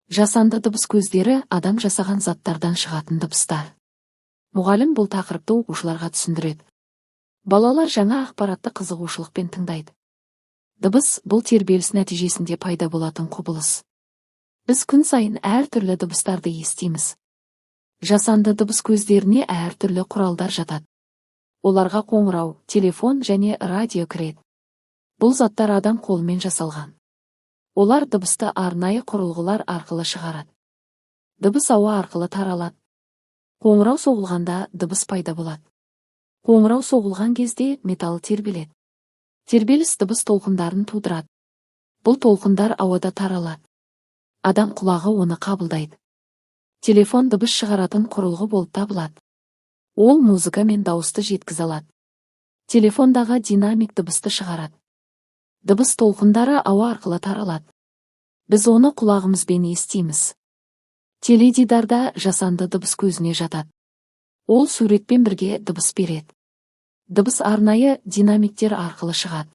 Жасанды дыбыс көздері адам жасаған заттардан шығатын дыбыстар. Мұғалім бұл тақырыпты оқушыларға түсіндіреді. Балалар жаңа ақпаратты қызығушылықпен тыңдайды. Дыбыс бұл тербеліс нәтижесінде пайда болатын құбылыс. Біз күн сайын әртүрлі дыбыстарды естиміз. Жасанды дыбыс көздеріне әртүрлі құралдар жатады. Оларға қоңырау, телефон және радио кіреді. Бұл заттар адам қолымен жасалған. Олар дыбысты арнайы құрылғылар арқылы шығарады. Дыбыс ауа арқылы таралады. Қоңырау соғылғанда дыбыс пайда болады. Қоңырау соғылған кезде металл тербеледі. Тербеліс дыбыс толқындарын тудырады. Бұл толқындар ауада таралады. Адам құлағы оны қабылдайды. Телефон дыбыс шығаратын құрылғы болып табылады. Ол музыка мен дауысты жеткізе алады. Телефондағы динамик дыбысты шығарады. Дыбыс толқындары ауа арқылы таралады. Біз оны құлағымызбен естиміз. Теледидарда жасанды дыбыс көзіне жатады. Ол суретпен бірге дыбыс береді. Дыбыс арнайы динамиктер арқылы шығады.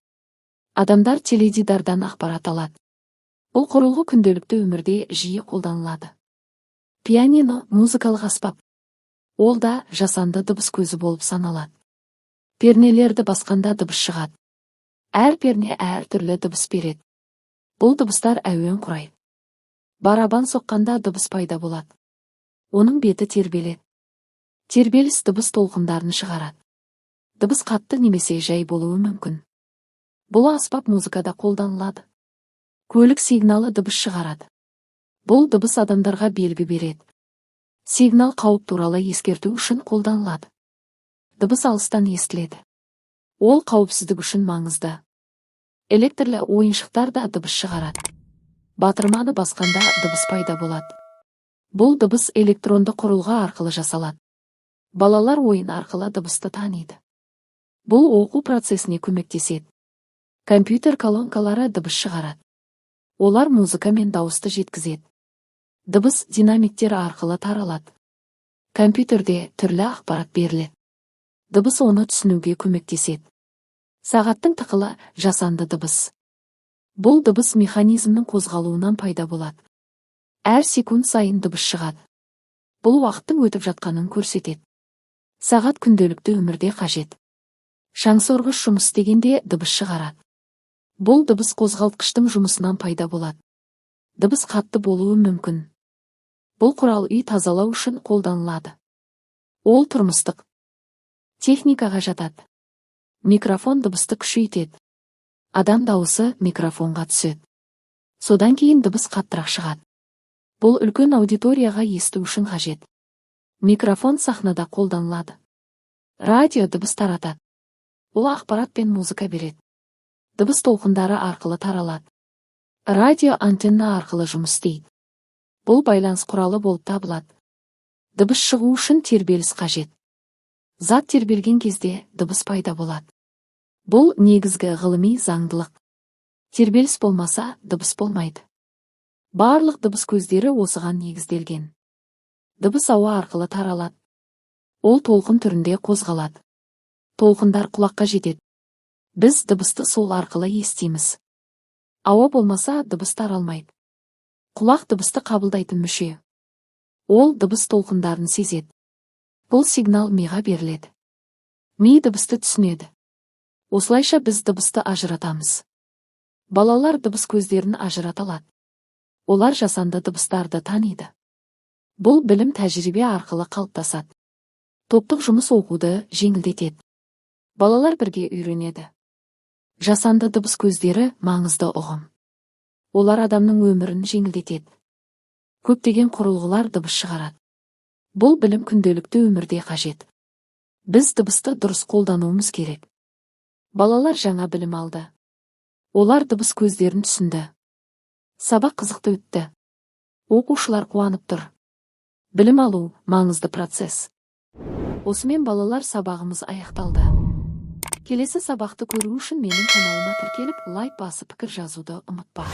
Адамдар теледидардан ақпарат алады. Бұл құрылғы күнделікті өмірде жиі қолданылады. Пианино музыкалық аспап. Ол да жасанды дыбыс көзі болып саналады. Пернелерді басқанда дыбыс шығады. Әр перне әртүрлі дыбыс береді. Бұл дыбыстар әуен құрайды. Барабан соққанда дыбыс пайда болады. Оның беті тербеледі. Тербеліс дыбыс толқындарын шығарады. Дыбыс қатты немесе жай болуы мүмкін. Бұл аспап музыкада қолданылады. Көлік сигналы дыбыс шығарады. Бұл дыбыс адамдарға белгі береді. Сигнал қауіп туралы ескерту үшін қолданылады. Дыбыс алыстан естіледі. Ол қауіпсіздік үшін маңызды. Электрлі ойыншықтар да дыбыс шығарады. Батырманы басқанда дыбыс пайда болады. Бұл дыбыс электронды құрылғы арқылы жасалады. Балалар ойын арқылы дыбысты таниды. Бұл оқу процесіне көмектеседі. Компьютер колонкалары дыбыс шығарады. Олар музыка мен дауысты жеткізеді. Дыбыс динамиктер арқылы таралады. Компьютерде түрлі ақпарат беріледі. Дыбыс оны түсінуге көмектеседі. Сағаттың тықылы жасанды дыбыс. Бұл дыбыс механизмнің қозғалуынан пайда болады. Әр секунд сайын дыбыс шығады. Бұл уақыттың өтіп жатқанын көрсетеді. Сағат күнделікті өмірде қажет. Шаңсорғыш жұмыс істегенде дыбыс шығарады. Бұл дыбыс қозғалтқыштың жұмысынан пайда болады. Дыбыс қатты болуы мүмкін. Бұл құрал үй тазалау үшін қолданылады. Ол тұрмыстық техникаға жатады. Микрофон дыбысты күшейтеді. Адам дауысы микрофонға түседі. Содан кейін дыбыс қаттырақ шығады. Бұл үлкен аудиторияға есту үшін қажет. Микрофон сахнада қолданылады. Радио дыбыс таратады. Ол ақпарат пен музыка береді. Дыбыс толқындары арқылы таралады. Радио антенна арқылы жұмыс істейді. Бұл байланыс құралы болып табылады. Дыбыс шығу үшін тербеліс қажет. Зат тербелген кезде дыбыс пайда болады. Бұл негізгі ғылыми заңдылық. Тербеліс болмаса, дыбыс болмайды. Барлық дыбыс көздері осыған негізделген. Дыбыс ауа арқылы таралады. Ол толқын түрінде қозғалады. Толқындар құлаққа жетеді. Біз дыбысты сол арқылы естиміз. Ауа болмаса, дыбыс таралмайды. Құлақ дыбысты қабылдайтын мүше. Ол дыбыс толқындарын сезеді. Бұл сигнал миға беріледі. Ми дыбысты түсінеді. Осылайша біз дыбысты ажыратамыз. Балалар дыбыс көздерін ажырата алады. Олар жасанды дыбыстарды таниды. Бұл білім тәжірибе арқылы қалыптасады. Топтық жұмыс оқуды жеңілдетеді. Балалар бірге үйренеді. Жасанды дыбыс көздері маңызды ұғым. Олар адамның өмірін жеңілдетеді. Көптеген құрылғылар дыбыс шығарады. Бұл білім күнделікті өмірде қажет. Біз дыбысты дұрыс қолдануымыз керек. Балалар жаңа білім алды. Олар дыбыс көздерін түсінді. Сабақ қызықты өтті. Оқушылар қуанып тұр. Білім алу маңызды процесс. Осымен балалар сабағымыз аяқталды. Келесі сабақты көру үшін менің каналыма тіркеліп, лайк басып пікір жазуды ұмытпа.